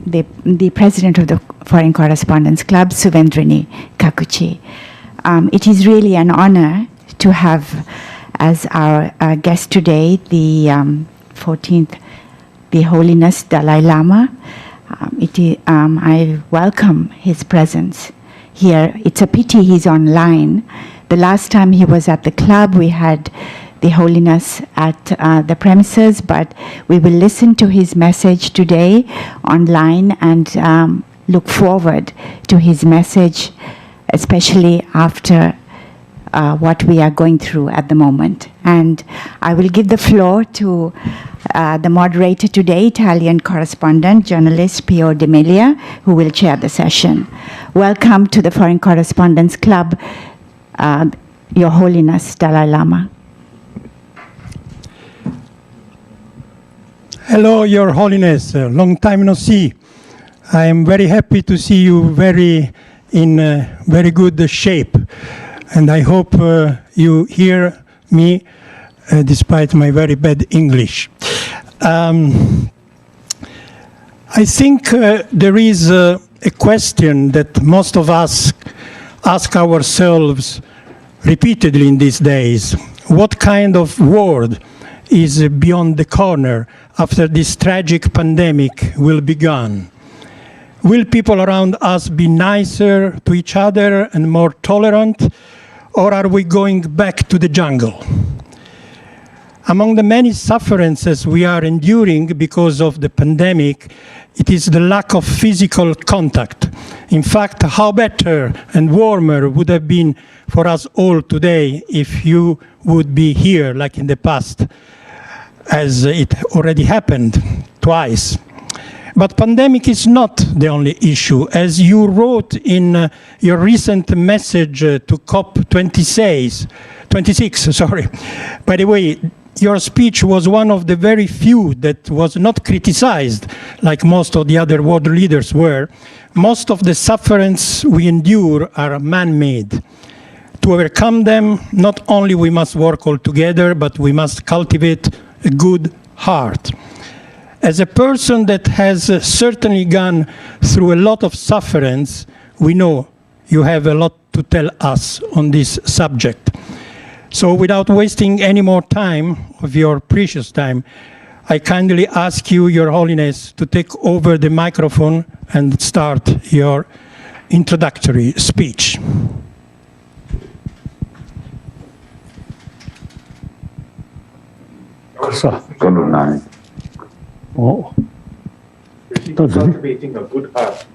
the president of the Foreign Correspondents Club, Suvendrini Kakuchi. It is really an honor to have as our guest today the 14th, the Holiness Dalai Lama. I welcome his presence here. It's a pity he's online. The last time he was at the club, we had the Holiness at the premises, but we will listen to his message today online and look forward to his message, especially after what we are going through at the moment. And I will give the floor to the moderator today, Italian correspondent, journalist Pio De Melia, who will chair the session. Welcome to the Foreign Correspondents Club, Your Holiness Dalai Lama. Hello, Your Holiness. Long time no see. I am very happy to see you in very good shape. And I hope you hear me despite my very bad English. I think there is a question that most of us ask ourselves repeatedly in these days. What kind of world is beyond the corner after this tragic pandemic will be gone? Will people around us be nicer to each other and more tolerant, or are we going back to the jungle? Among the many sufferances we are enduring because of the pandemic, it is the lack of physical contact. In fact, how better and warmer would have been for us all today if you would be here like in the past, as it already happened twice. But pandemic is not the only issue. As you wrote in your recent message to COP26, by the way, your speech was one of the very few that was not criticized like most of the other world leaders were. Most of the sufferings we endure are man-made. To overcome them, not only we must work all together, but we must cultivate a good heart. As a person that has certainly gone through a lot of sufferance, we know you have a lot to tell us on this subject. So without wasting any more time of your precious time, I kindly ask you, Your Holiness, to take over the microphone and start your introductory speech. Good night. Oh, Cultivating a good heart.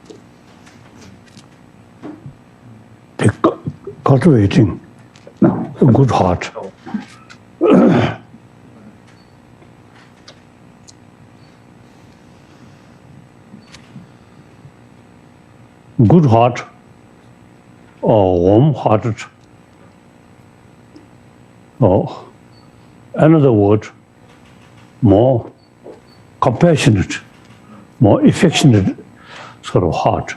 Cultivating a good heart. Good heart, or warm-hearted, or another word, more compassionate, more affectionate sort of heart.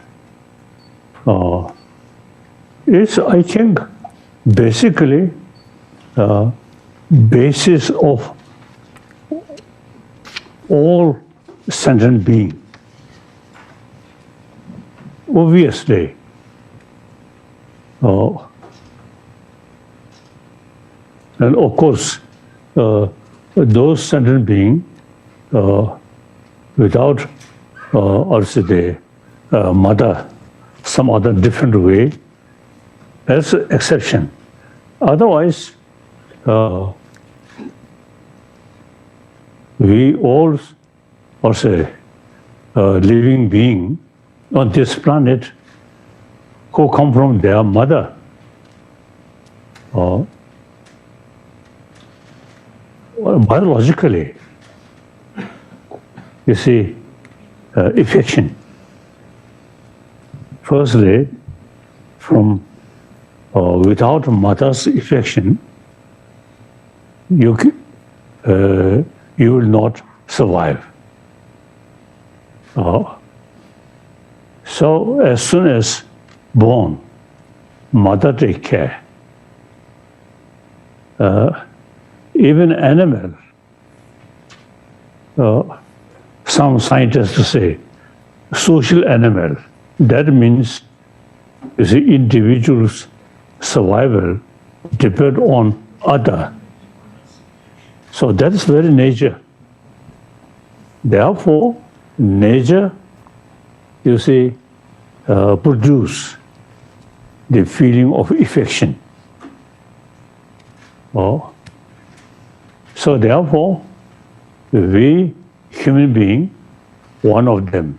It's, I think, basically basis of all sentient being. Obviously, and of course, those sentient beings without also the mother, some other different way, that's an exception. Otherwise, we all also living being on this planet who come from their mother. Biologically, you see, affection. Firstly, from without mother's affection, you will not survive. So as soon as born, mother take care. Even animal, some scientists say, social animal. That means the individual's survival depends on other. So that is very nature. Therefore, nature, you see, produce the feeling of affection. Oh. So therefore, we human being, one of them.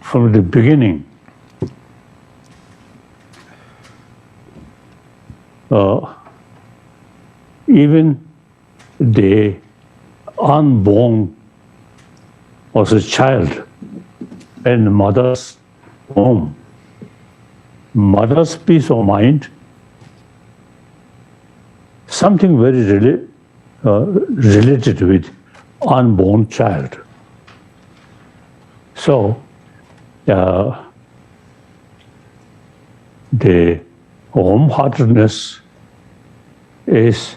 From the beginning, even the unborn was a child in mother's womb. Mother's peace of mind, something very related with unborn child. So, the warm-heartedness is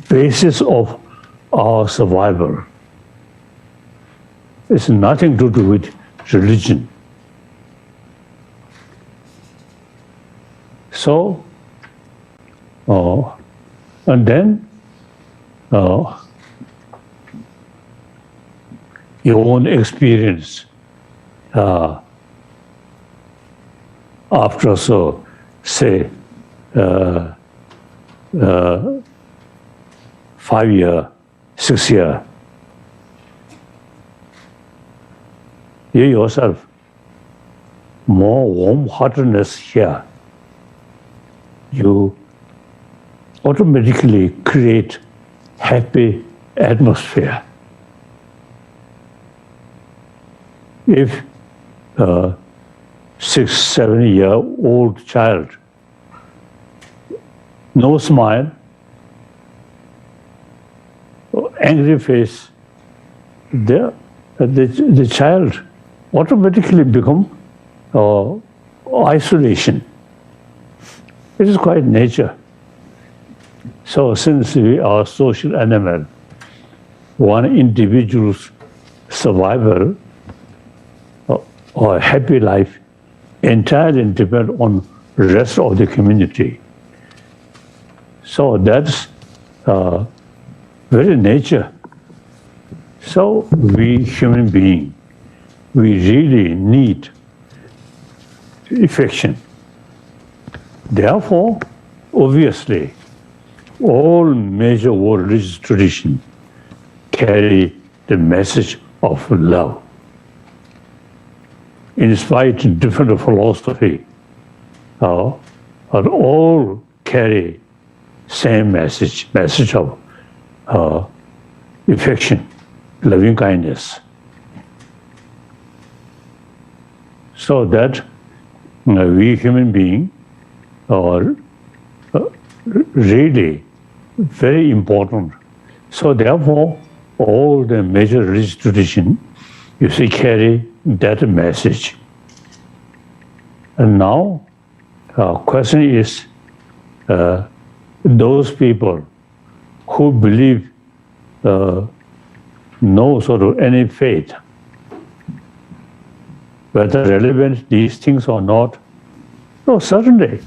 basis of our survival. It's nothing to do with religion. So, and then your own experience after, so say 5 years, 6 years, you yourself more warm-heartedness here. You automatically create happy atmosphere. If 6, 7-year-old child, no smile, angry face, the child automatically become isolation. It is quite nature. So since we are social animal, one individual's survival or happy life entirely depends on the rest of the community. So that's very nature. So we human beings, we really need affection. Therefore, obviously, all major world religious traditions carry the message of love. In spite of different philosophy, but all carry same message of affection, loving kindness. So that we human beings are really very important. So therefore, all the major religious traditions, you see, carry that message. And now, question is, those people who believe no sort of any faith, whether relevant these things or not, no, certainly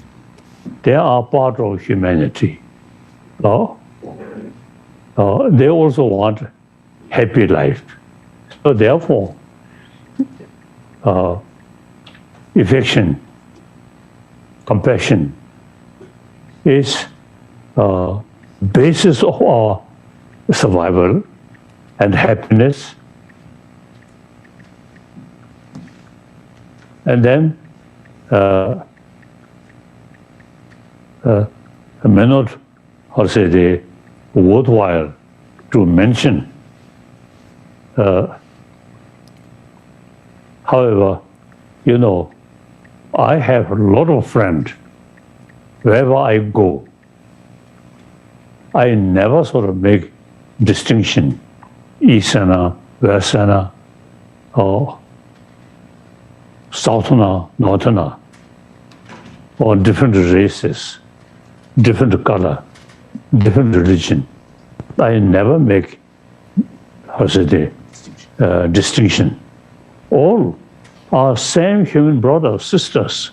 they are part of humanity. They also want happy life. So therefore, affection, compassion is basis of our survival and happiness. And then may not, how to say, the worthwhile to mention. However, you know, I have a lot of friends. Wherever I go, I never sort of make distinction, Easterner, Westerner, or Southerner, Northerner, or different races, different color, different religion. I never make, distinction. All are same human brothers, sisters.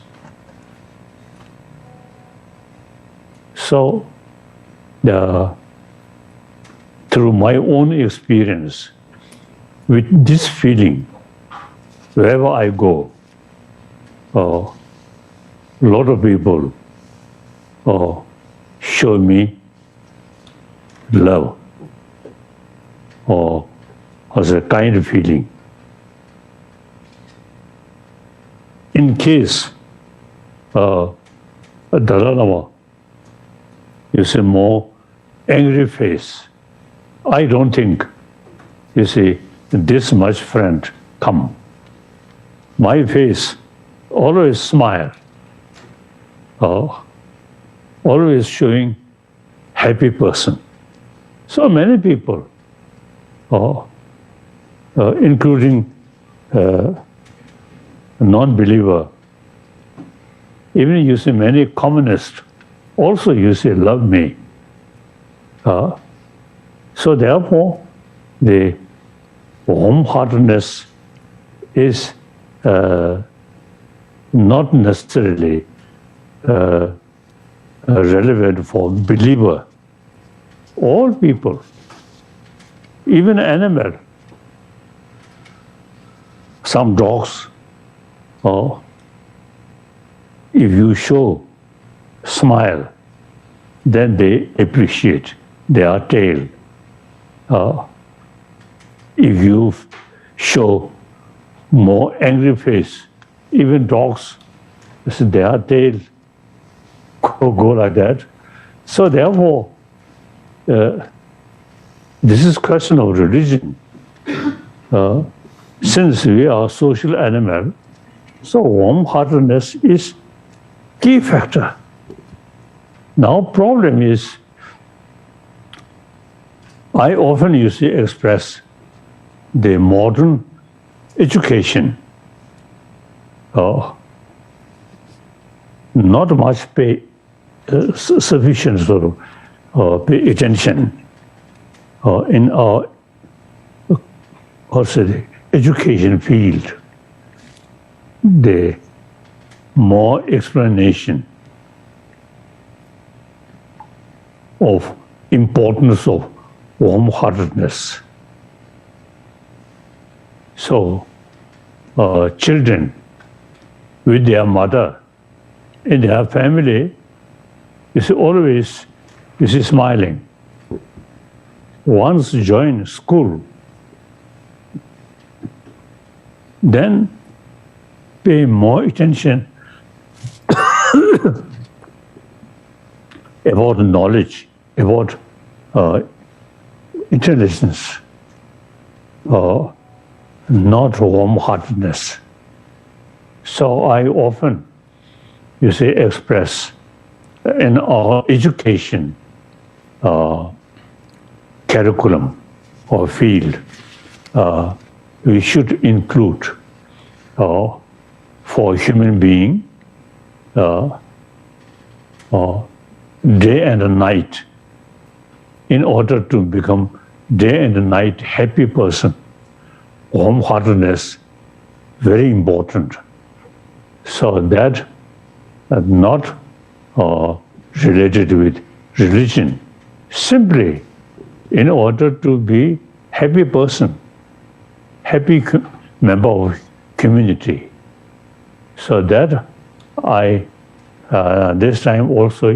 So, through my own experience, with this feeling, wherever I go, a lot of people show me love or as a kind of feeling. In case Dalai Lama, you see, more angry face, I don't think, you see, this much friend come. My face always smile, always showing happy person. So many people, including non-believer, even you see many communists also you say love me. So therefore, the warm-heartedness is not necessarily relevant for believer. All people, even animal, some dogs, if you show smile, then they appreciate their tail. If you show more angry face, even dogs, their tail go like that. So therefore, this is question of religion. Since we are social animal, so warm-heartedness is key factor. Now problem is, I often express the modern education, not much pay sufficient sort of pay attention in our education field. The more explanation of importance of warm-heartedness. So, children with their mother in their family, always smiling. Once join school, then pay more attention about knowledge, about intelligence, not warm-heartedness. So I often, express in our education curriculum or field, we should include for human being day and night, in order to become day and night happy person. Warm-heartedness, very important. So that not related with religion, simply in order to be happy person, happy member of community. So that I, this time also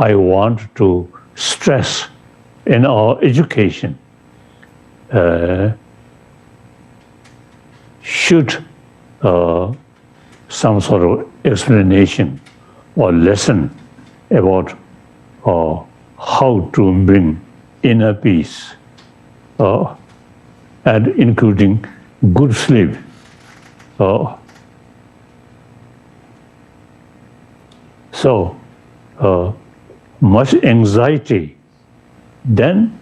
I want to stress in our education should some sort of explanation or lesson about how to bring inner peace and including good sleep. So much anxiety, then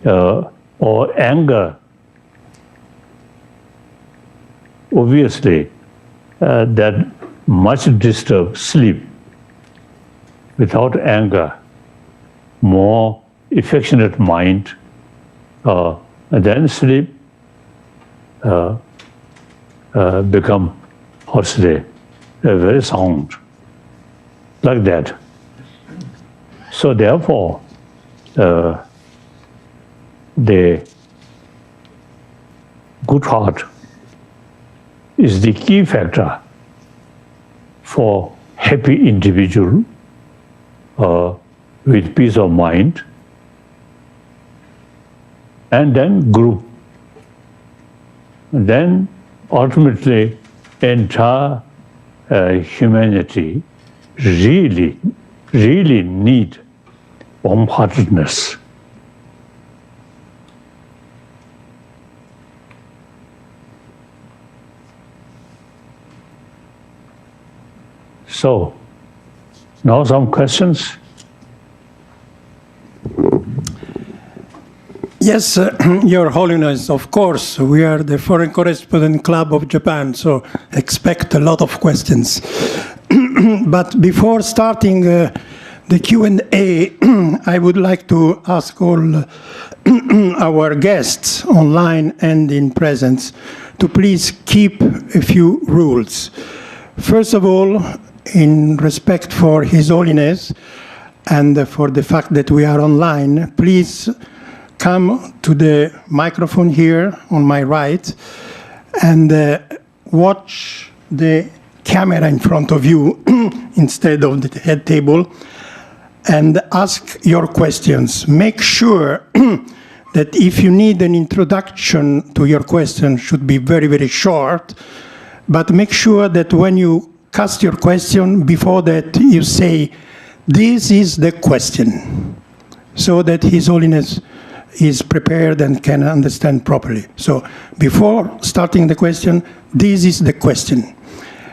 or anger, obviously that much disturb sleep. Without anger, more affectionate mind, and then sleep, become, how to say, very sound, like that. So therefore, the good heart is the key factor for happy individual with peace of mind, and then group. Then ultimately entire humanity really need warm-heartedness. So, now some questions? Yes, Your Holiness, of course, we are the Foreign Correspondent Club of Japan, so expect a lot of questions. But before starting the Q&A, I would like to ask all our guests online and in presence to please keep a few rules. First of all, in respect for His Holiness and for the fact that we are online, please come to the microphone here on my right and watch the camera in front of you instead of the head table and ask your questions. Make sure that if you need an introduction to your question, should be very, very short, but make sure that when you cast your question, before that you say, this is the question, so that His Holiness is prepared and can understand properly. So before starting the question, this is the question.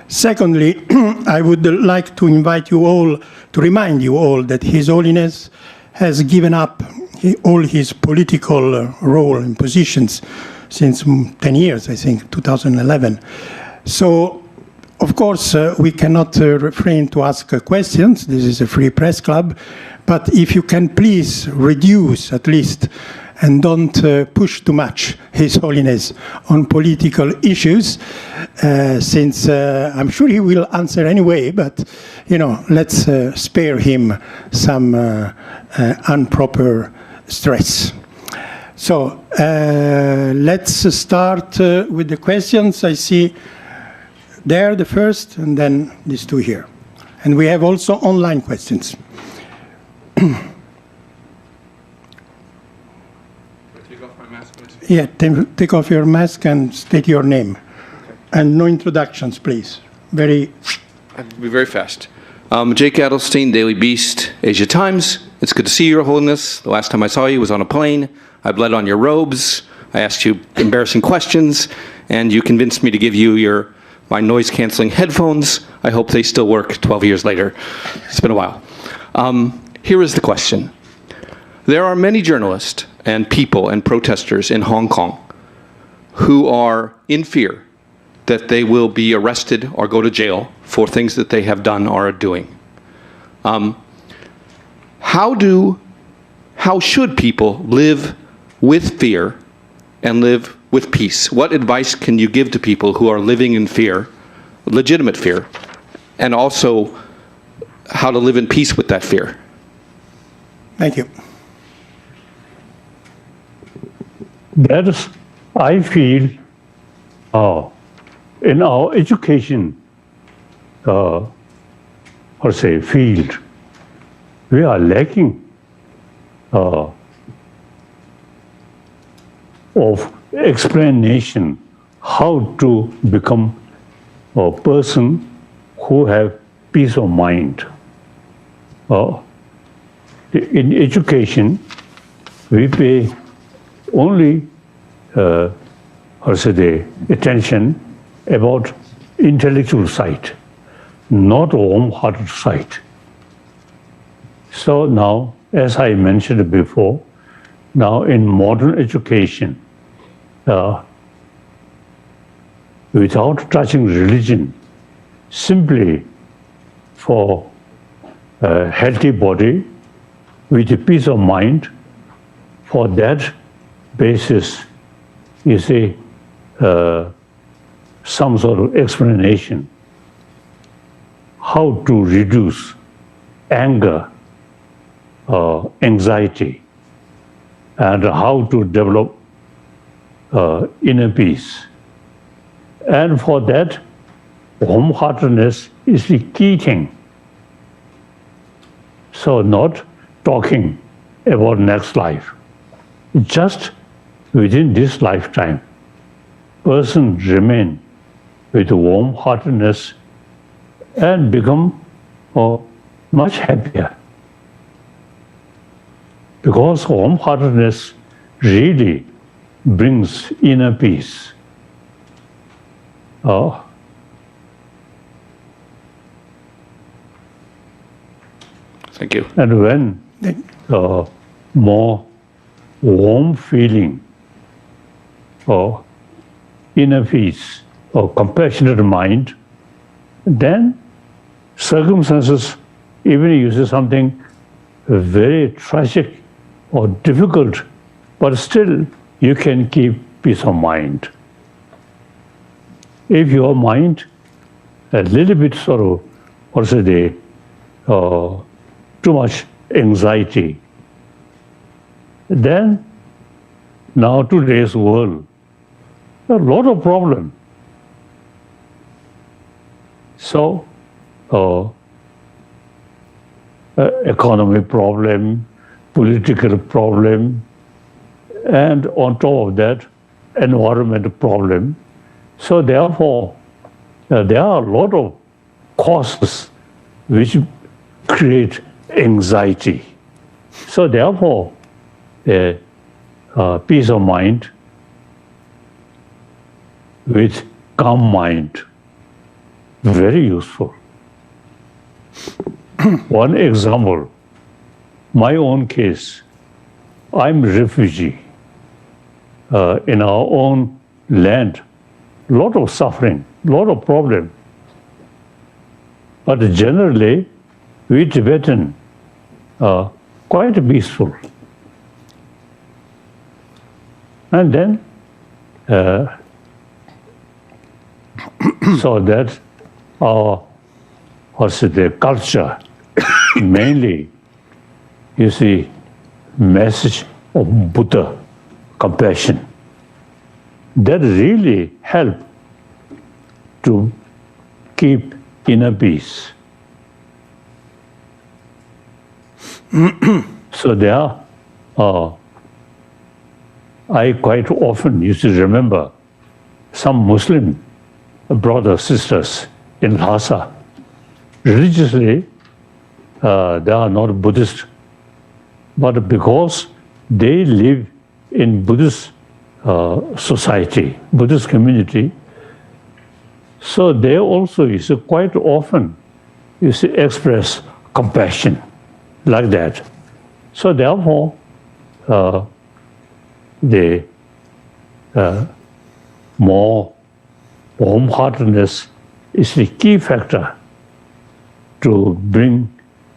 Secondly, I would like to invite you all, to remind you all that His Holiness has given up all his political role and positions since 10 years, I think, 2011. So, of course, we cannot refrain to ask questions. This is a free press club. But if you can please reduce at least and don't push too much His Holiness on political issues, since I'm sure he will answer anyway, but, you know, let's spare him some improper stress. So let's start with the questions. I see there the first, and then these two here. And we have also online questions. Take off my mask, please. Yeah, take off your mask and state your name. Okay. And no introductions, please. I'll be very fast. Jake Adelstein, Daily Beast, Asia Times. It's good to see you, Your Holiness. The last time I saw you was on a plane. I bled on your robes. I asked you embarrassing questions, and you convinced me to give you my noise-canceling headphones. I hope they still work 12 years later. It's been a while. Here is the question. There are many journalists and people and protesters in Hong Kong who are in fear that they will be arrested or go to jail for things that they have done or are doing. How should people live with fear and live with peace? What advice can you give to people who are living in fear, legitimate fear, and also how to live in peace with that fear? Thank you. That is, I feel, in our education, field, we are lacking of explanation how to become a person who have peace of mind. In education, we pay only attention about intellectual side, not warm-hearted side. So now, as I mentioned before, now in modern education, without touching religion, simply for a healthy body, with a peace of mind, for that basis, you see, some sort of explanation how to reduce anger, anxiety, and how to develop inner peace. And for that, warm-heartedness is the key thing. So not talking about next life. Just within this lifetime, person remain with warm-heartedness and become much happier. Because warm-heartedness really brings inner peace. Thank you. And when more warm feeling or inner peace or compassionate mind, then circumstances, even if you say something very tragic or difficult, but still you can keep peace of mind. If your mind a little bit sort of, also too much anxiety, then now today's world, a lot of problem. So, economic problem, political problem, and on top of that, environmental problem. So therefore, there are a lot of causes which create anxiety. So therefore, peace of mind with calm mind, very useful. One example, my own case, I'm a refugee in our own land, lot of suffering, lot of problem. But generally, we Tibetan are quite peaceful. And then, so that our, the culture, mainly, you see, message of Buddha, compassion, that really help to keep inner peace. So there I quite often used to remember some Muslim brothers, sisters in Lhasa. Religiously, they are not Buddhist, but because they live in Buddhist society, Buddhist community, so they also quite often express compassion like that. So therefore, the more warm-heartedness is the key factor to bring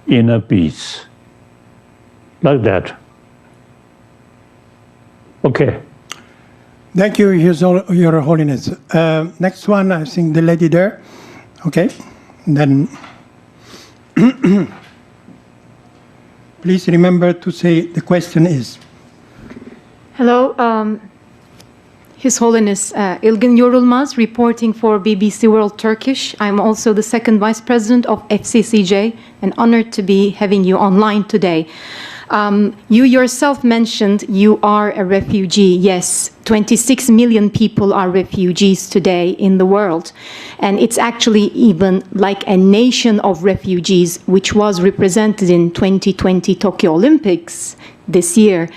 inner peace. Like that. Okay. Thank you, Your Holiness. Next one, I think the lady there. Okay. And then please remember to say the question is. Hello, His Holiness Ilgin Yorulmaz, reporting for BBC World Turkish. I'm also the second Vice President of FCCJ and honored to be having you online today. You yourself mentioned you are a refugee. Yes, 26 million people are refugees today in the world. And it's actually even like a nation of refugees, which was represented in 2020 Tokyo Olympics this year.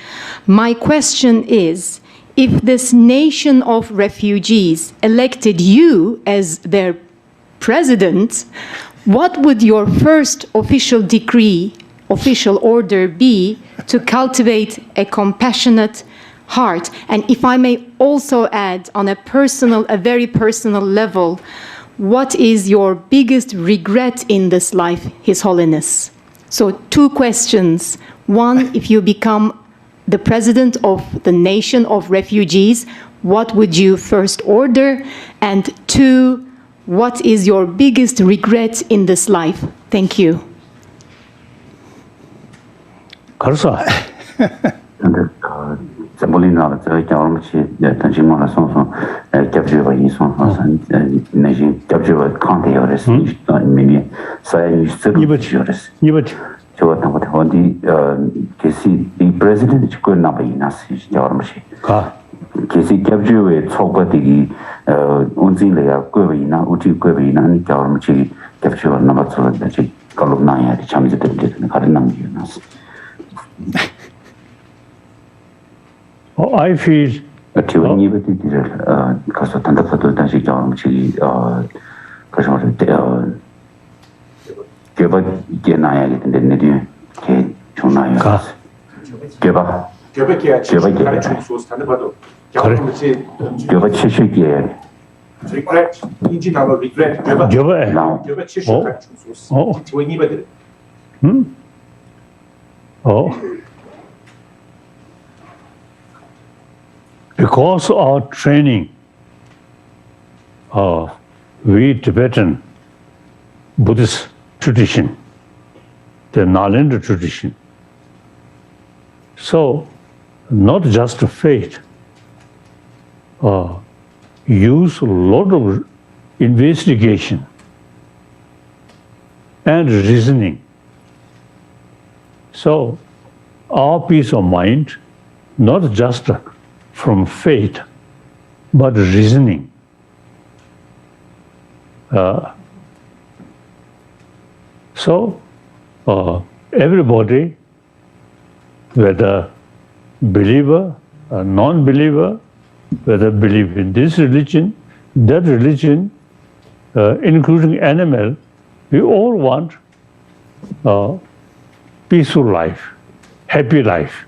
My question is, if this nation of refugees elected you as their president, what would your first official decree, official order be to cultivate a compassionate heart? And if I may also add on a very personal level, what is your biggest regret in this life, His Holiness? So 2 questions. One, if you become the president of the nation of refugees, what would you first order? And 2, what is your biggest regret in this life? Thank you. 가르사. 근데 zambolina 저 경험치 단심만 손손 capture 이손 내지 capture 컨테어스 미니 사이 스트럭처스 이버지. 저 같은 거 어디 계시 이 프레지던트 그 나바이나스 경험치 가. 계시 capture 초과되기 온진래야 거기나 우티 거기나 경험치 capture 나바서 지 걸로나야 참이들 되는 가는 남기나스 I feel 기분이 베티들 가서 단답도 다시 경험치 가서 개바 이게 나야겠는데 내디 개 좋나요? 개바 Göbek Göbek. sos tanımadım. Correct. 개바 70개 Regret. İnci nalı regret. Göbek. 나오 Göbek çeşit sos. Твой не бедер. Because our training, we Tibetan Buddhist tradition, the Nalanda tradition. So, not just faith, use a lot of investigation and reasoning. So, our peace of mind, not just from faith, but reasoning. So, everybody, whether believer or non-believer, whether believe in this religion, that religion, including animal, we all want peaceful life, happy life.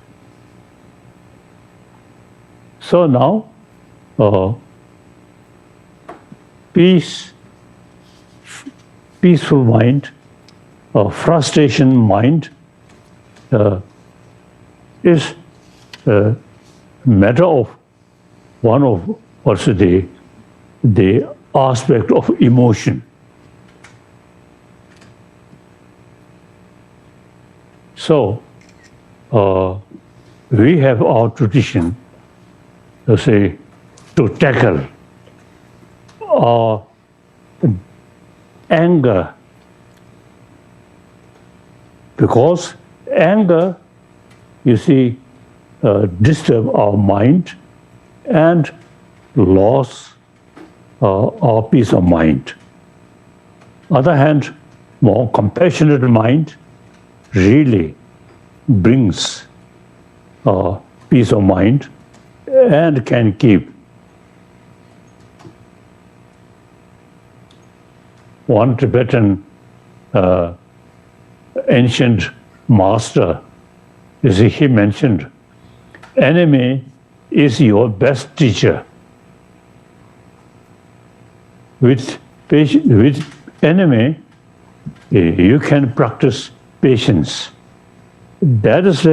So now, peaceful mind, frustration mind is a matter of one of also the aspect of emotion. So we have our tradition, to say, to tackle anger, because anger, you see, disturb our mind and loss our peace of mind. Other hand, more compassionate mind really brings peace of mind and can keep. One Tibetan ancient master, you see, he mentioned, enemy is your best teacher. With enemy, you can practice patience. That is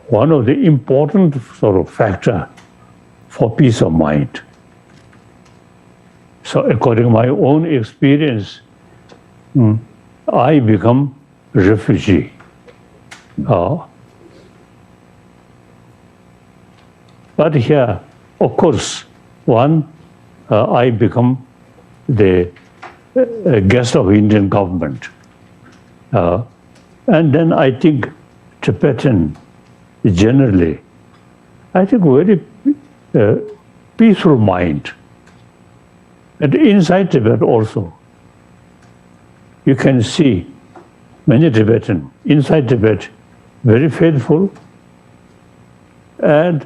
one of the important sort of factor for peace of mind. So according to my own experience, I become refugee. But here, of course, I become the guest of Indian government. And then I think Tibetan generally, I think very peaceful mind. And inside Tibet also, you can see many Tibetan inside Tibet, very faithful and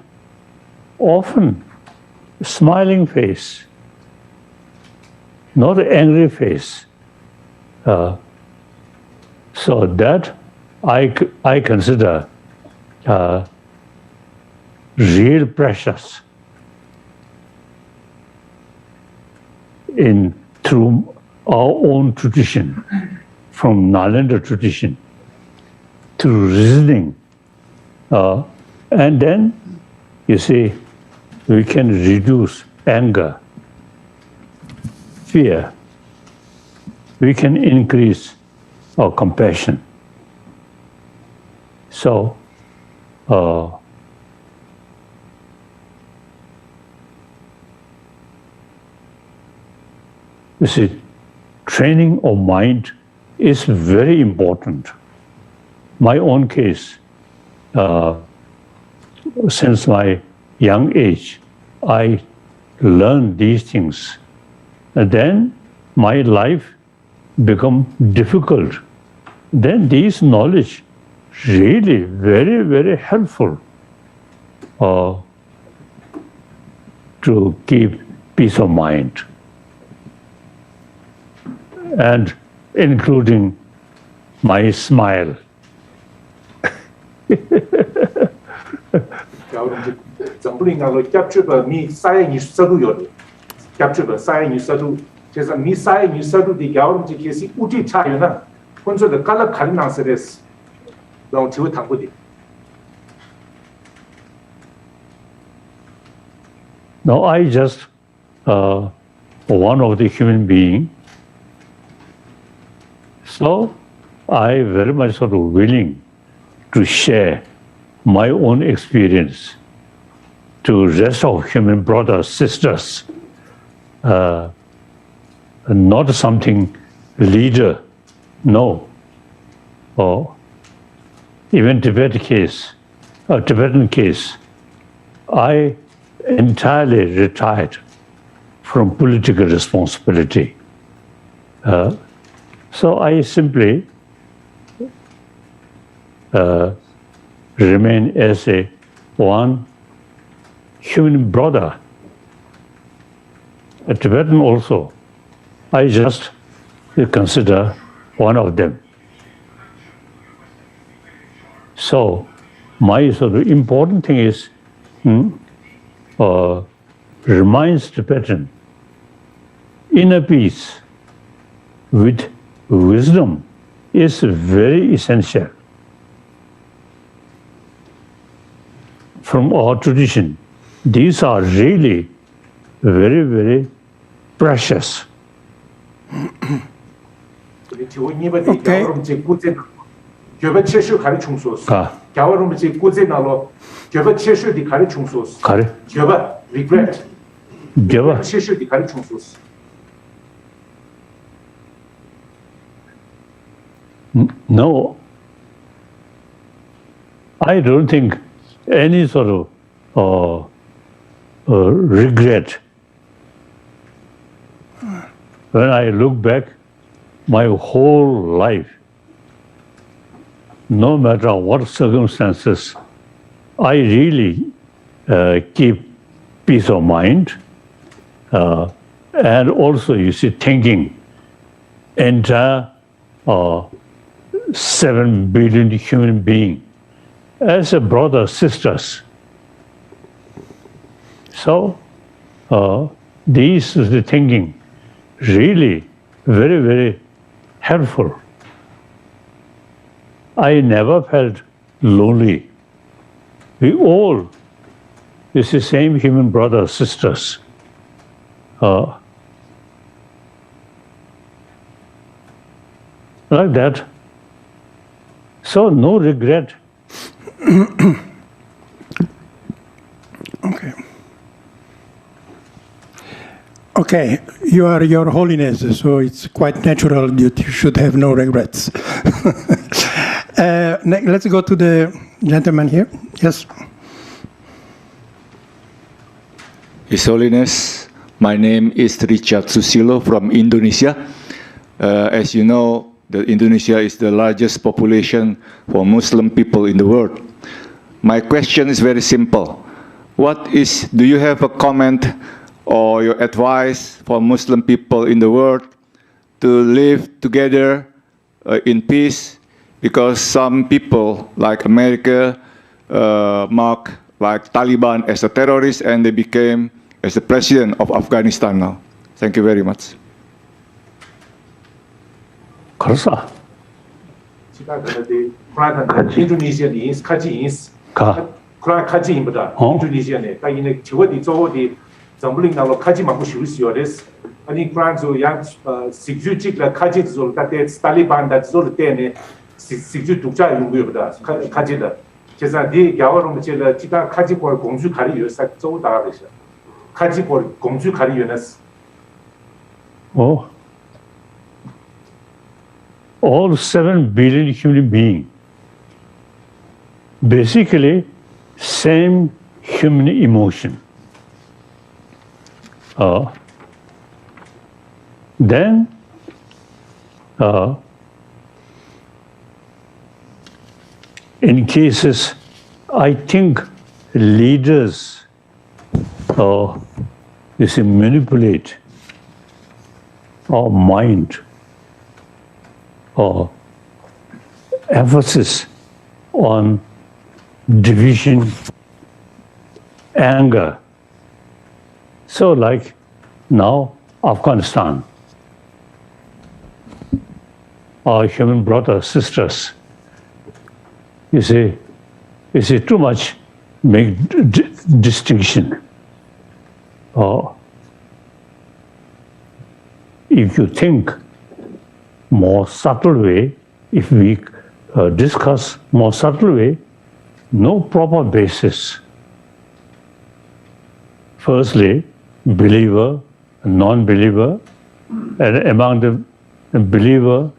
often smiling face, not angry face. So that I consider real precious through our own tradition, from Nalanda tradition, through reasoning, And then, you see, we can reduce anger, fear. We can increase our compassion. So, you see, training of mind is very important. My own case, since my young age, I learned these things. And then my life become difficult. Then these knowledge really very, very helpful to keep peace of mind. And including my smile. 정부링하고 capture 미 사회 뉴스도 요리 capture 사회 뉴스도 그래서 미 사회 뉴스도 디 겨울지 계시 우지 차이나 혼자도 깔라 가능성스레스 너무 지구 당부디 No, I just one of the human being. So I very much sort of willing to share my own experience to rest of human brothers, sisters, not something leader, no. Even Tibetan case, I entirely retired from political responsibility. So I simply remain as one human brother. A Tibetan also, I just consider one of them. So my sort of important thing is reminds Tibetan inner peace with wisdom is very essential. From our tradition, these are really very, very precious. No, I don't think any sort of regret. When I look back, my whole life, no matter what circumstances, I really keep peace of mind, and also, you see, thinking entire 7 billion human beings as a brother, sisters. So these is the thinking really very, very helpful. I never felt lonely. We all is the same human brothers, sisters. Like that. So no regret. Okay. Okay, you are Your Holiness, so it's quite natural that you should have no regrets. Let's go to the gentleman here. Yes. His Holiness, my name is Richard Susilo from Indonesia. As you know, Indonesia is the largest population for Muslim people in the world. My question is very simple. Do you have a comment or your advice for Muslim people in the world to live together in peace? Because some people, like America, mark like Taliban as a terrorist, and they became as the president of Afghanistan now. Thank you very much. 인도네시아 인스 카지 인스 그런 카지입니다. 인도네시아네. 딱이네 지원이 저어디 정부링나로 카지만 부시우시오레스. 아니 그란조 양 식주직라 카지즈올 따테 탈리반다 즈올 때네 식주 독자 용구여보다 카지다. 제가 네 야와로 제가 지가 카지볼 공주 가리 요사 쪼다르셔. 카지볼 공주 가리 요나스. All 7 billion human beings, basically same human emotion. Then in cases, I think leaders manipulate our mind or emphasis on division, anger. So like now, Afghanistan, our human brothers, sisters, you see too much make distinction. If you think more subtle way, if we discuss more subtle way, no proper basis. Firstly, believer, non-believer, and among the believer,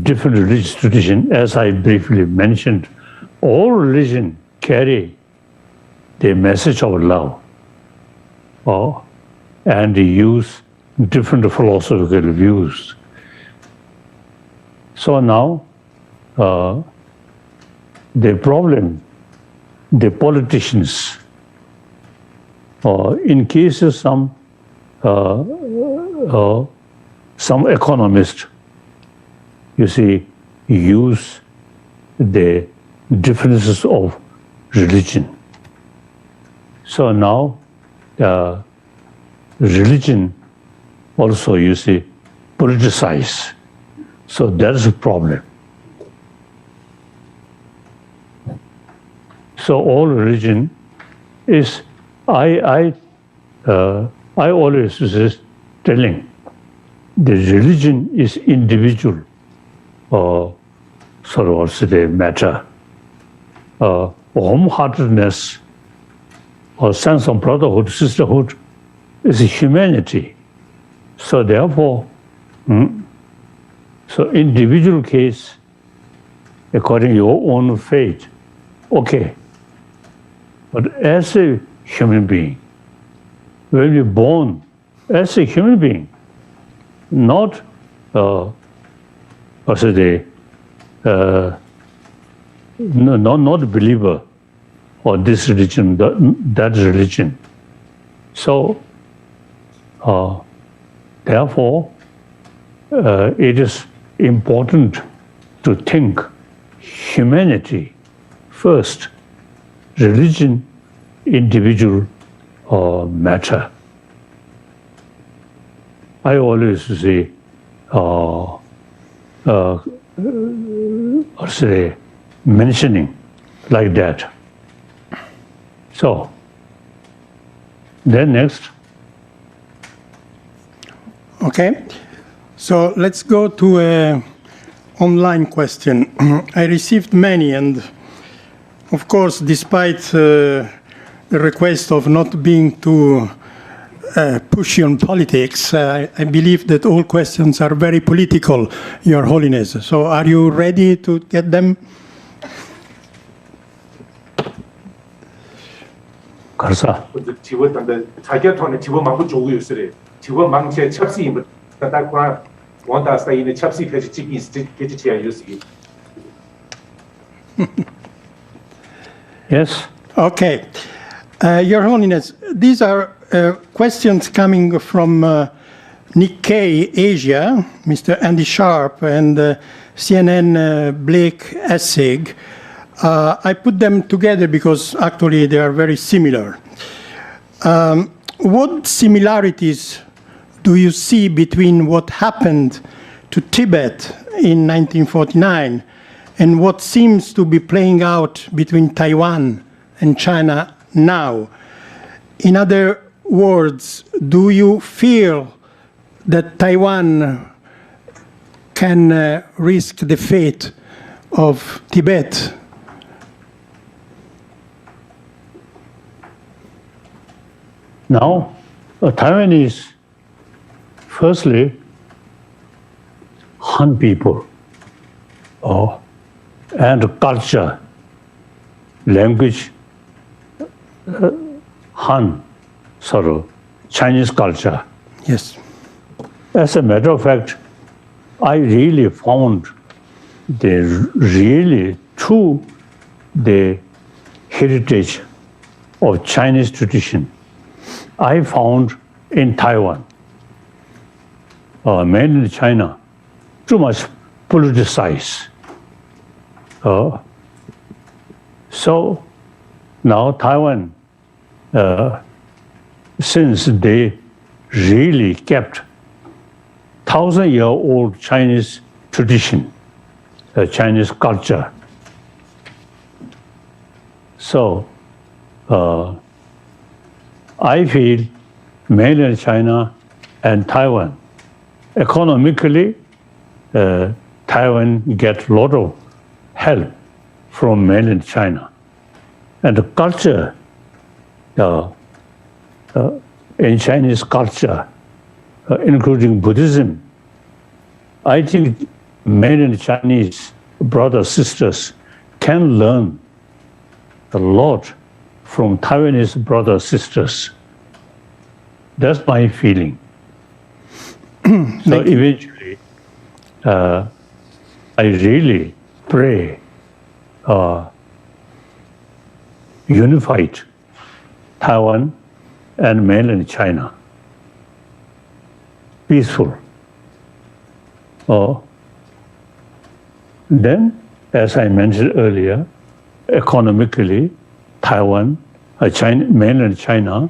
different religious tradition, as I briefly mentioned, all religion carry the message of love, and use different philosophical views. So now, the problem, the politicians, in cases some economists, you see, use the differences of religion. So now, religion also, you see, politicize. So that's a problem. So all religion is, I always is telling, the religion is individual, sort of also the matter. Warm-heartedness or sense of brotherhood, sisterhood is humanity. So therefore, so individual case, according to your own faith, okay. But as a human being, when you're born as a human being, not not a believer or this religion, that religion. So therefore, it is important to think humanity first, religion, individual matter. I always say, mentioning like that. So, then next. Okay, so let's go to an online question. I received many, and of course, despite the request of not being too pushy on politics, I believe that all questions are very political, Your Holiness. So are you ready to get them? 가르사. 지원한데 자기가 돈에 지원 많고 좋고 요소래. 지원 망체 첩시 뭐 다다과 원다 스타일의 첩시 페이지 찍기 게지야 요소기. Yes. Okay. Your Holiness, these are questions coming from Nikkei Asia, Mr. Andy Sharp, and CNN Blake Essig. I put them together because actually they are very similar. What similarities do you see between what happened to Tibet in 1949 and what seems to be playing out between Taiwan and China now. In other words, do you feel that Taiwan can risk the fate of Tibet? Now, Taiwanese, firstly, Han people, and culture, language, Han, sort of Chinese culture. Yes. As a matter of fact, I really found the really true the heritage of Chinese tradition. I found in Taiwan, mainly China, too much politicized. So now Taiwan, since they really kept 1,000-year-old Chinese tradition, Chinese culture. So I feel mainland China and Taiwan, economically, Taiwan get a lot of help from mainland China. And the culture, in Chinese culture, including Buddhism, I think mainland Chinese brothers, sisters can learn a lot from Taiwanese brothers, sisters. That's my feeling. So eventually, I really pray unified Taiwan and mainland China. Peaceful. Then, as I mentioned earlier, economically, Taiwan, mainland China,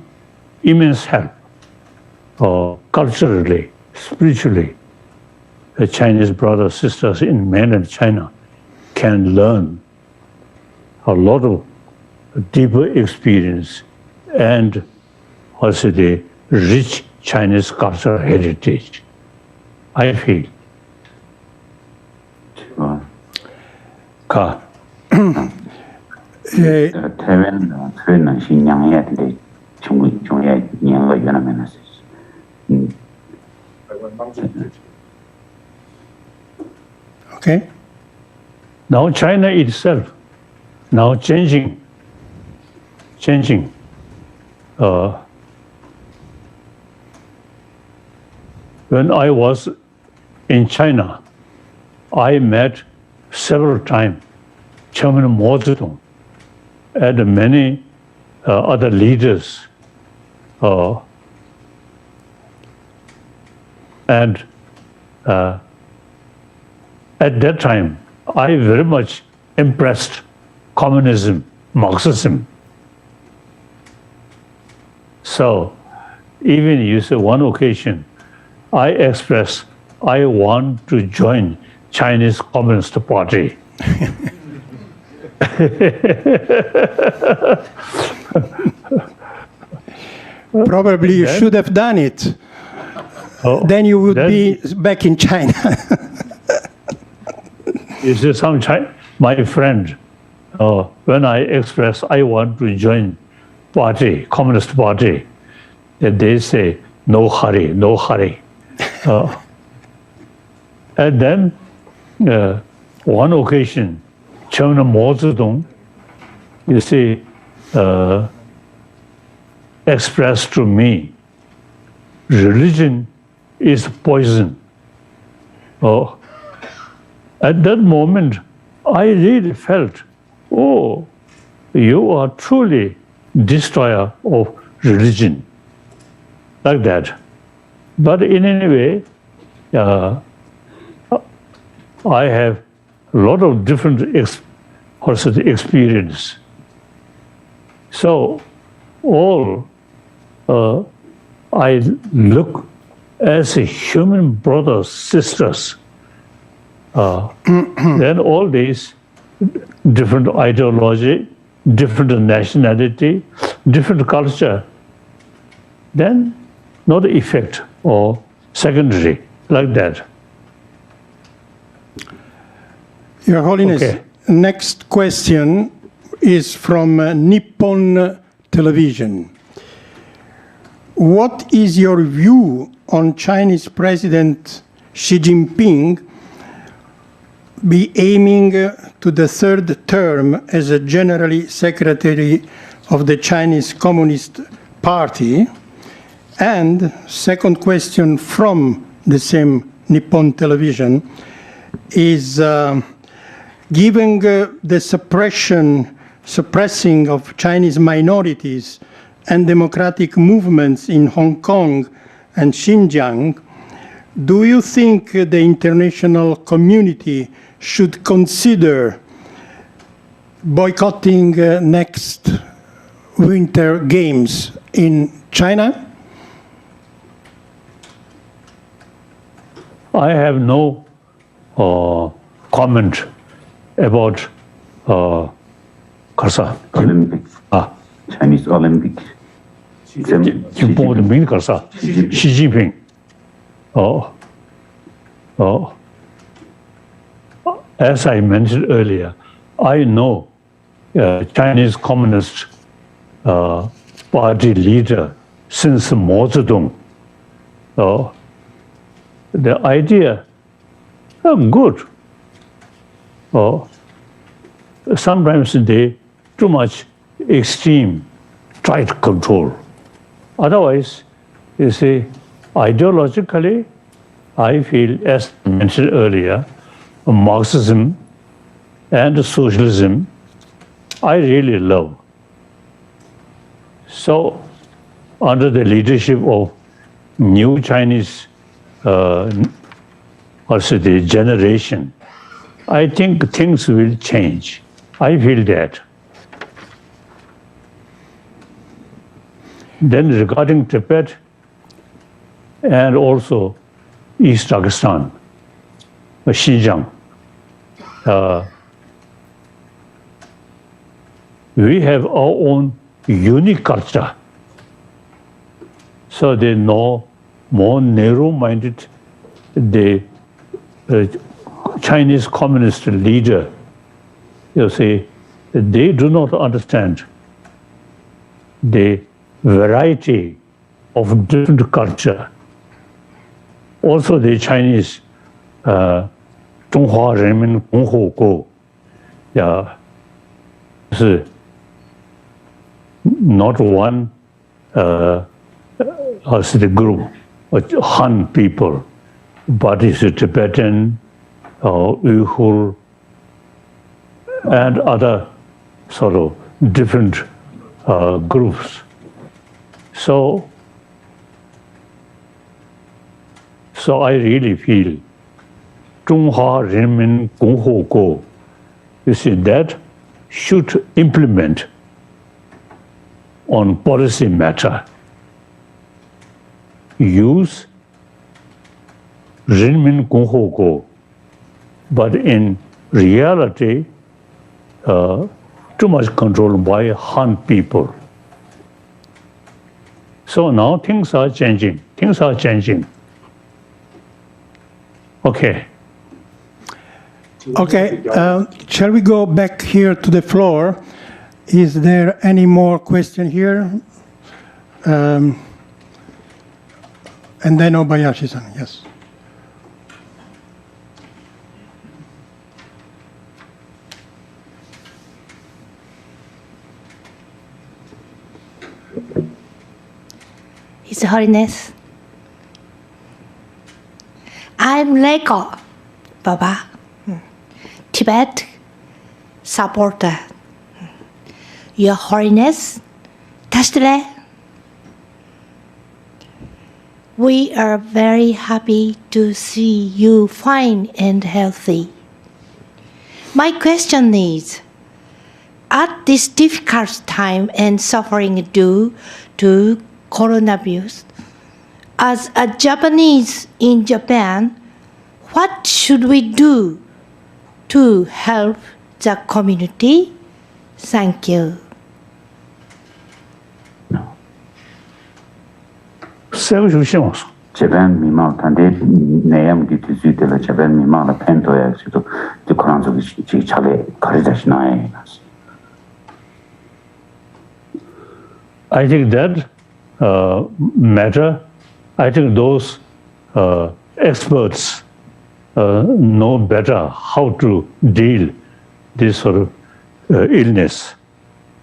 immense help. Culturally, spiritually, the Chinese brothers, sisters in mainland China can learn a lot of deeper experience and also the rich Chinese cultural heritage, I feel. Okay. Now China itself, now changing. When I was in China, I met several times Chairman Mao Zedong and many other leaders. And at that time, I very much impressed communism, Marxism. So even you say one occasion, I expressed I want to join Chinese Communist Party. Probably you should have done it. Then you would be back in China. You see, my friend, when I express I want to join party, Communist Party, they say, no hurry, no hurry. And then one occasion, Chairman Mao Zedong, you see, expressed to me, religion is poison. At that moment, I really felt, oh, you are truly destroyer of religion, like that. But in any way, I have a lot of different experience. So all I look as a human brothers, sisters, Then all these different ideology, different nationality, different culture, then not effect or secondary like that. Your Holiness, Okay. next question is from Nippon Television. What is your view on Chinese President Xi Jinping be aiming to the third term as a General Secretary of the Chinese Communist Party? And second question from the same Nippon Television is, given the suppressing of Chinese minorities and democratic movements in Hong Kong and Xinjiang, do you think the international community should consider boycotting next Winter Games in China? I have no comment about Karsa. Olympics. Chinese Olympics. Jinping mean Karsa. Xi Jinping. As I mentioned earlier, I know Chinese Communist Party leader since Mao Zedong. The idea, good. Sometimes they too much extreme, tight control. Otherwise, you see, ideologically, I feel, as mentioned earlier, Marxism and socialism, I really love. So, under the leadership of new Chinese also the generation, I think things will change. I feel that. Then regarding Tibet and also East Pakistan, Xinjiang, we have our own unique culture. So they know more narrow-minded, the Chinese communist leader, you see, they do not understand the variety of different culture. Also the Chinese Zhonghua Renmin Gonghu is not one as the group, Han people, but it's a Tibetan, Uyghur, and other sort of different groups. So I really feel Zhonghua Renmin Gonghu, you see, that should implement on policy matter. Use Renmin Gonghu, but in reality, too much control by Han people. So now things are changing. Things are changing. Okay. Okay, shall we go back here to the floor? Is there any more question here? And then Obayashi-san, yes. His Holiness, I'm Lego, Baba, Tibet supporter. Your Holiness, Tashle, we are very happy to see you fine and healthy. My question is, at this difficult time and suffering due to coronavirus, as a Japanese in Japan, what should we do to help the community? Thank you. Japan 미망 단대 내용이 뒤지들라 Japan 미망의 팬도야서도 그 코란족이 지 차례 가르자시나에. I think that matter. I think those experts know better how to deal this sort of illness.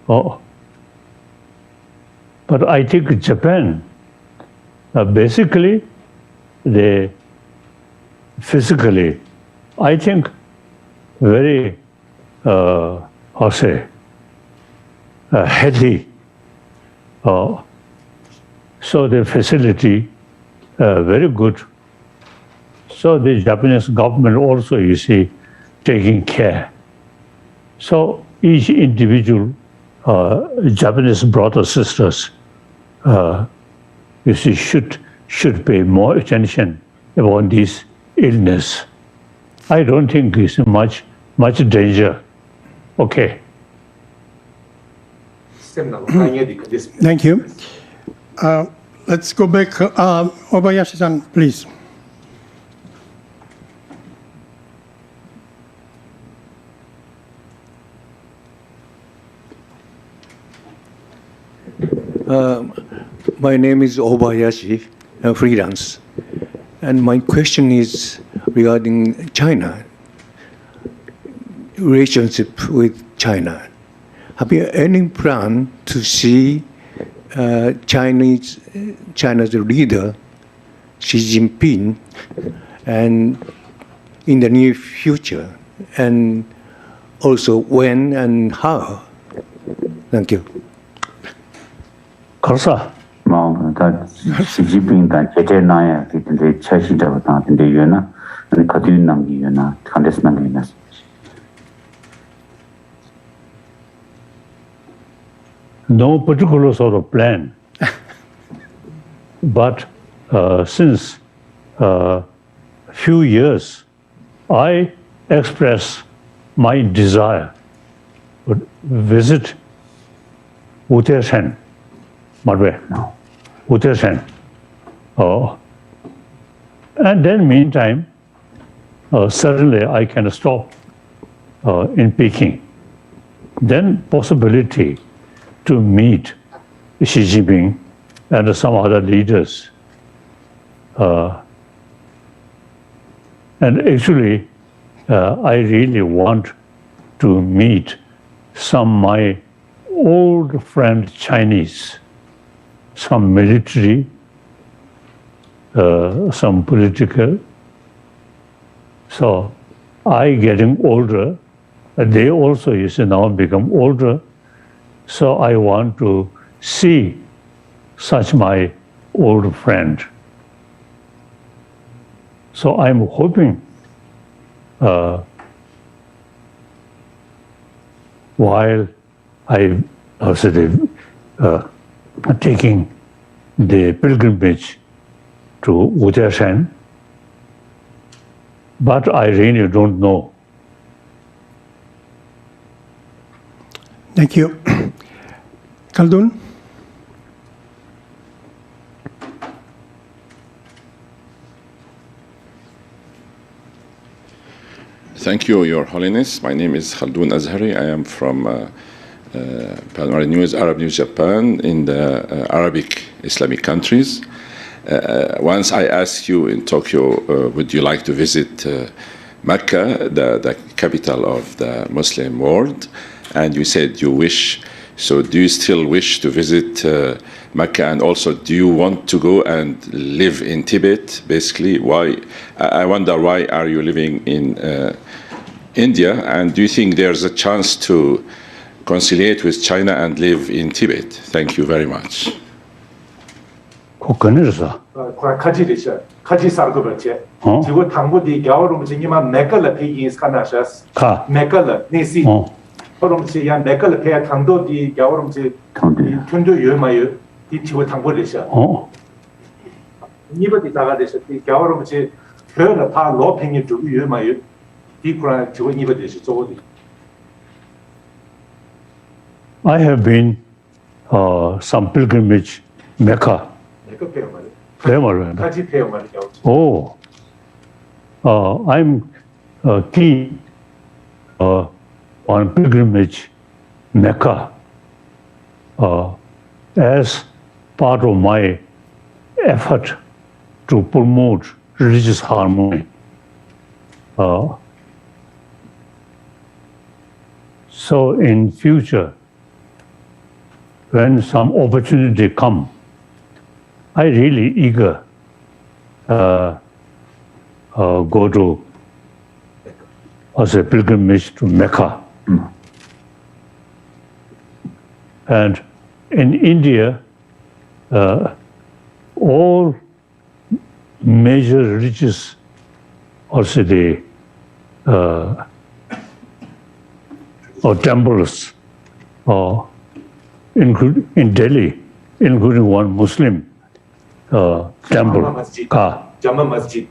But I think Japan, basically, they physically, I think, very, healthy. So the facility, very good. So the Japanese government also, you see, taking care. So each individual Japanese brothers, sisters, you see, should pay more attention about this illness. I don't think it's much danger. Okay. Thank you. Let's go back. Obayashi-san, please. My name is Obayashi, freelance. And my question is regarding China, relationship with China. Have you any plan to see China's leader, Xi Jinping, and in the near future? And also when and how? Thank you. Karsa. 다 시진핑 단 제재나야 근데 차시다부터 근데 유나 아니 가디는 남기유나 간데스 남기나 No particular sort of plan. But since few years, I express my desire to visit Uttarakhand. No. Uttarakhand. And then meantime, certainly I can stop in Peking. Then possibility to meet Xi Jinping and some other leaders. And actually, I really want to meet some my old friend Chinese, some military, some political. So I getting older, they also you see now become older. So I want to see such my old friend. So I'm hoping while I taking the pilgrimage to Uttarakhand, but I really don't know. Thank you. Khaldun? Thank you, Your Holiness. My name is Khaldun Azhari. I am from Palmyra News, Arab News Japan, in the Arabic Islamic countries. Once I asked you in Tokyo, would you like to visit Mecca, the capital of the Muslim world? And you said you wish. So do you still wish to visit Mecca? And also, do you want to go and live in Tibet? Basically, why? I wonder why are you living in India? And do you think there's a chance to conciliate with China and live in Tibet? Thank you very much. 지금 당부디 겨울음 지니만 맥걸을 페이지 스카나샤스 맥걸을 네시 그럼 지야 맥걸을 페야 당도디 겨울음 지 튼도 요마요 이 지금 당부리셔 니버디 다가데서 이 겨울음 지 별을 다 로핑이 좀 요마요 디크라 지원 이버듯이 저거디. I have been some pilgrimage Mecca. 내가 배워 말이야. 배워말이야. 같이 배워 말이야. Oh, I'm keen on pilgrimage Mecca as part of my effort to promote religious harmony. So in future, when some opportunity come, I really eager go to as a pilgrimage to Mecca. And in India, all major religious, also the or temples, including in Delhi, including one Muslim temple. Jama Masjid. Jama Masjid.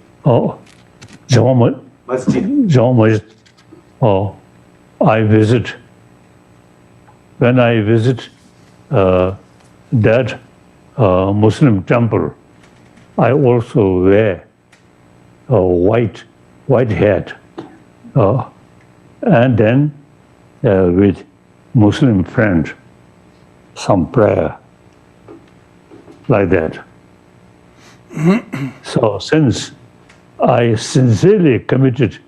I visit. When I visit that Muslim temple, I also wear a white hat, and then with Muslim friend, some prayer like that. So since I sincerely committed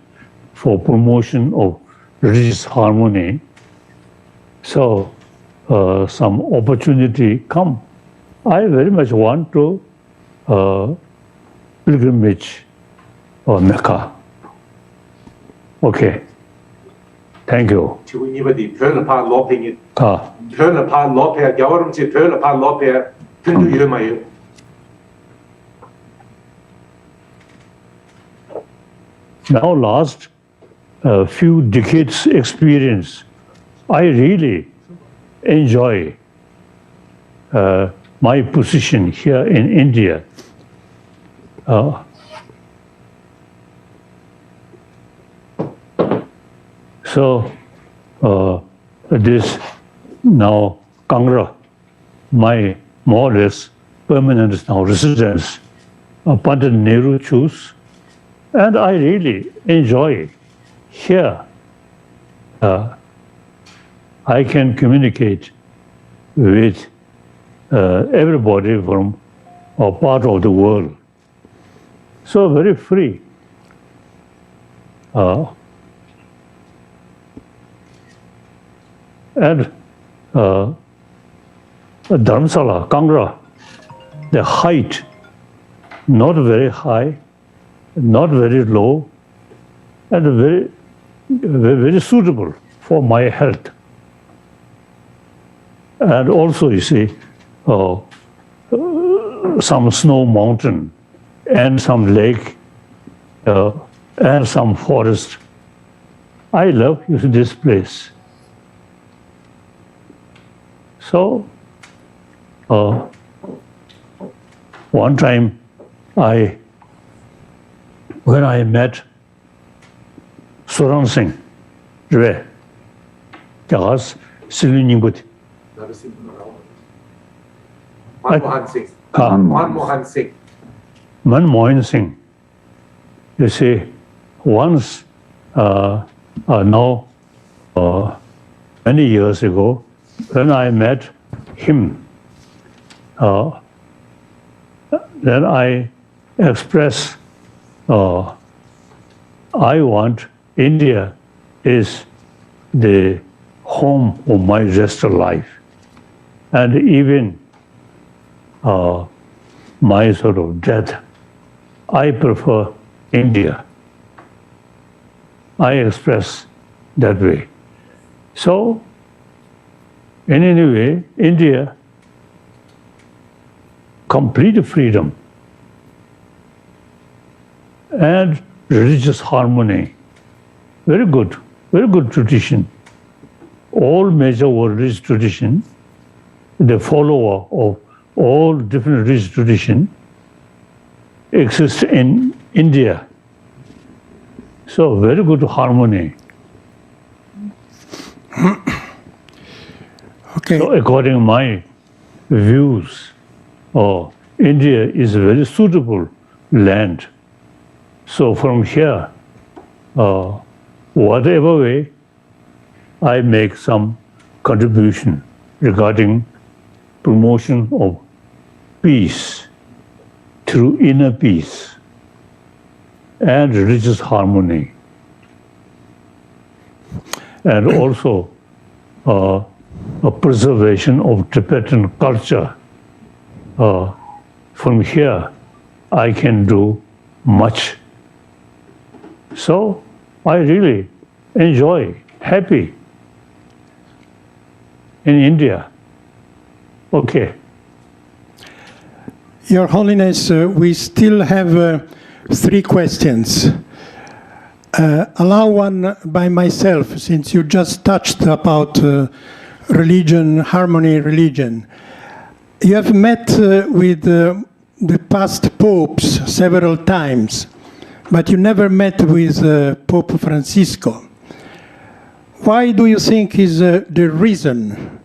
for promotion of religious harmony, so some opportunity come, I very much want to pilgrimage or Mecca. Okay. Thank you. 지금 이버디 별을 파 로페니. 별을 파 로페 겨울음치 별을 파 로페 편도 이름아요. Now last few decades experience, I really enjoy my position here in India. So this now Kangra, my more or less permanent now residence, Pandit Nehru choose, and I really enjoy here. I can communicate with everybody from a part of the world. So very free. And Dharamsala, Kangra, the height, not very high, not very low, and very suitable for my health. And also, you see, some snow mountain and some lake and some forest. I love this place. So, one time when I met Suran Singh, Jagas Siliningbuti. Manmohan Singh. Manmohan Singh. You see, once now, many years ago, when I met him, then I expressed, I want India is the home of my rest of life. And even my sort of death, I prefer India. I express that way. So, in any way, India, complete freedom and religious harmony, very good tradition. All major world religious tradition, the follower of all different religious tradition exists in India. So very good harmony. Okay. So according to my views, India is a very suitable land. So from here, whatever way, I make some contribution regarding promotion of peace through inner peace and religious harmony, and also a preservation of Tibetan culture. From here, I can do much. So I really enjoy, happy in India. Okay. Your Holiness, we still have 3 questions. Allow one by myself, since you just touched about religion, harmony, religion. You have met with the past popes several times, but you never met with Pope Francisco. Why do you think is the reason?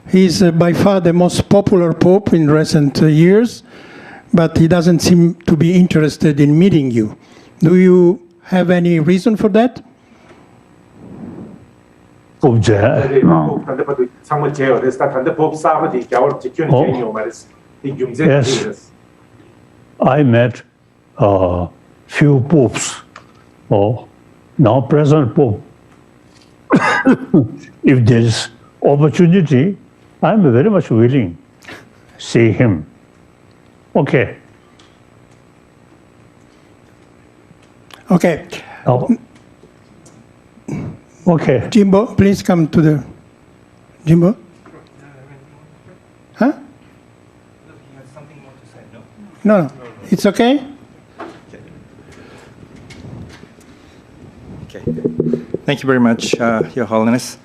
He's by far the most popular pope in recent years, but he doesn't seem to be interested in meeting you. Do you have any reason for that? Yes, I met few popes, now present pope. If there is opportunity, I am very much willing to see him. Okay. Okay. Okay. Jimbo, please come to the... Jimbo? Huh? No, it's okay? Okay. Thank you very much, Your Holiness.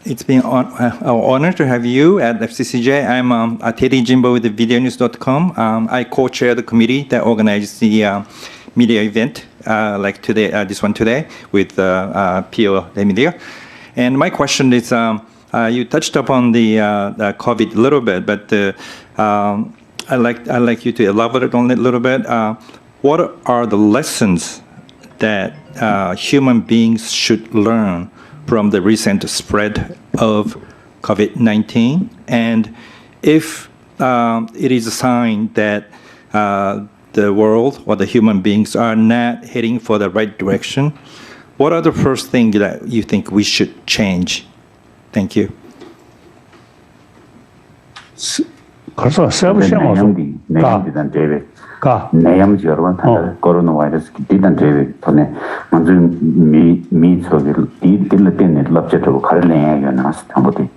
It's been an honor to have you at FCCJ. I'm Teddy Jimbo with the videonews.com. I co-chair the committee that organizes the media event like today, this one today, with Pio de Media. And my question is, you touched upon the COVID a little bit, but I'd like you to elaborate on it a little bit. What are the lessons that human beings should learn from the recent spread of COVID-19? And if it is a sign that the world or the human beings are not heading for the right direction, what are the first things that you think we should change? Thank you. Nayam Jerwan coronavirus didn't David Tone Manzu me so dilatin it lobjet of Karlea and asked somebody.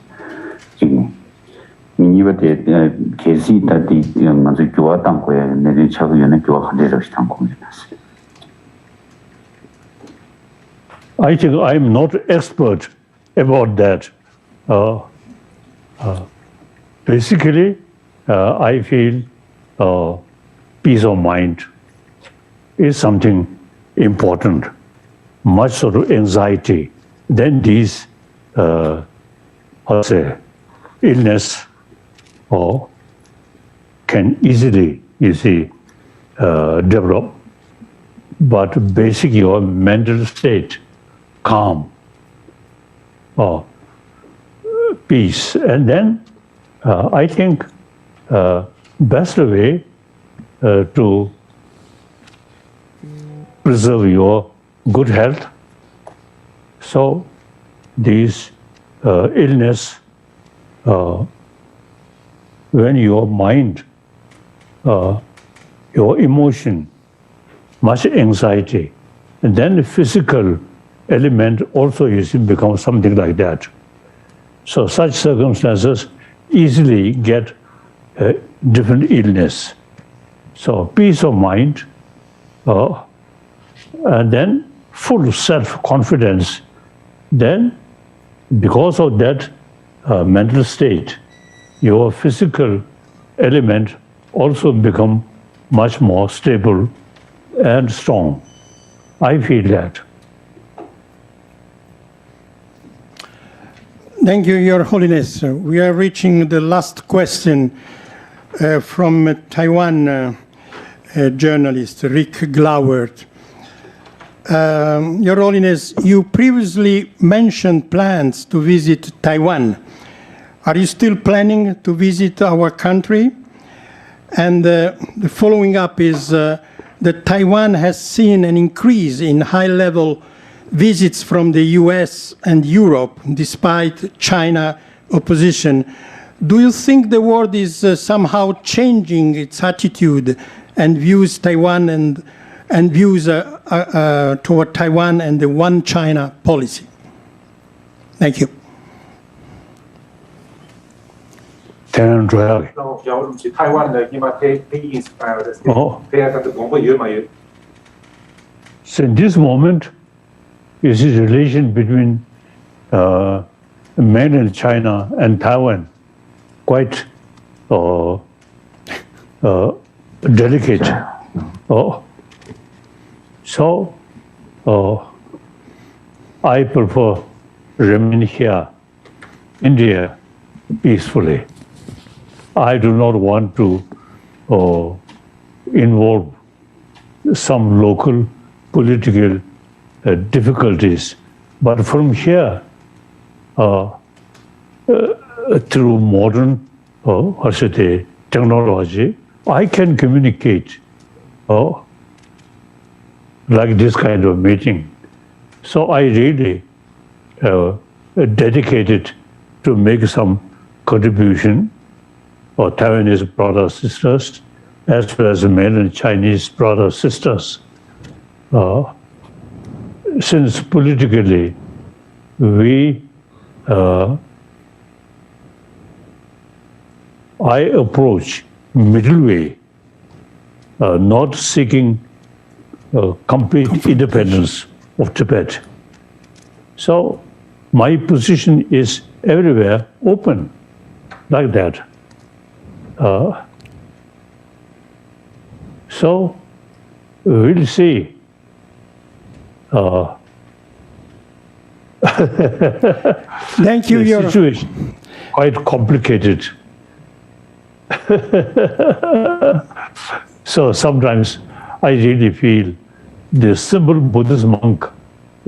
You were Casey that the Manzu Tanque and then Chavianako Handeros Tankominas. I think I'm not expert about that. Basically, I feel peace of mind is something important, much sort of anxiety. Then these, illness can easily, develop. But basic your mental state, calm, peace, and then I think best way to preserve your good health. So these illness, when your mind, your emotion, much anxiety, and then the physical element also becomes something like that. So such circumstances easily get different illness. So peace of mind, and then full self-confidence. Then, because of that mental state, your physical element also become much more stable and strong. I feel that. Thank you, Your Holiness. We are reaching the last question from Taiwan journalist Rick Glauert. Your Holiness, you previously mentioned plans to visit Taiwan. Are you still planning to visit our country? And the following up is that Taiwan has seen an increase in high-level visits from the US and Europe, despite China opposition. Do you think the world is somehow changing its attitude and views Taiwan and views toward Taiwan and the One China policy? Thank you. So in this moment, is the relation between mainland China and Taiwan quite delicate. So I prefer remain here, India, peacefully. I do not want to involve some local political difficulties. But from here, through modern technology, I can communicate like this kind of meeting. So I really dedicated to make some contribution for Taiwanese brothers sisters, as well as mainland Chinese brothers sisters. Since politically I approach middle way, not seeking complete independence of Tibet. So my position is everywhere open, like that. So we'll see. Thank you. The situation quite complicated. So sometimes I really feel the simple Buddhist monk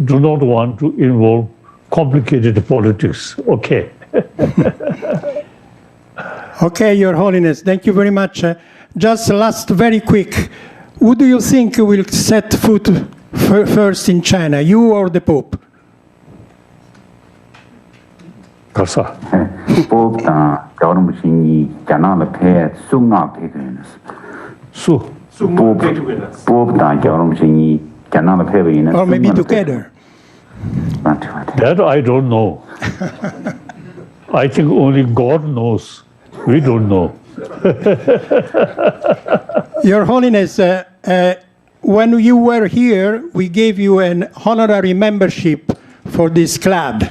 do not want to involve complicated politics. Okay. Okay, Your Holiness, thank you very much. Just last, very quick, who do you think will set foot first in China, you or the Pope? Kasa. Pope government singi janala phe sunga phe gyenes. Su. Pope government singi janala phe gyenes. Or maybe together. That I don't know. I think only God knows. We don't know. Your Holiness, when you were here, we gave you an honorary membership for this club.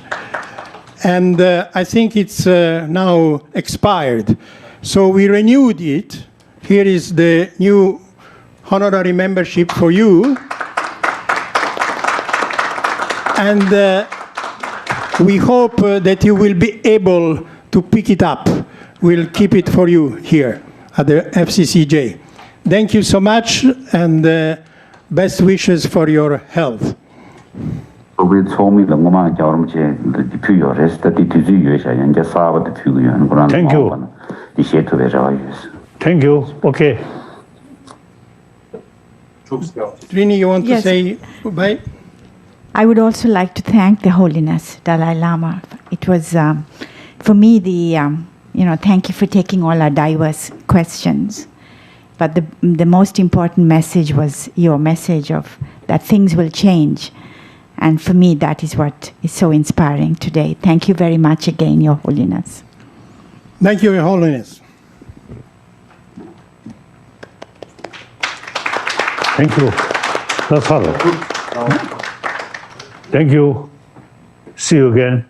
And I think it's now expired. So we renewed it. Here is the new honorary membership for you. And we hope that you will be able to pick it up. We'll keep it for you here at the FCCJ. Thank you so much, and best wishes for your health. Thank you. Thank you. Okay. Trini, you want to say goodbye? I would also like to thank the Holiness Dalai Lama. It was, for me, thank you for taking all our diverse questions. But the most important message was your message of that things will change. And for me, that is what is so inspiring today. Thank you very much again, Your Holiness. Thank you, Your Holiness. Thank you. That's all. Thank you. See you again.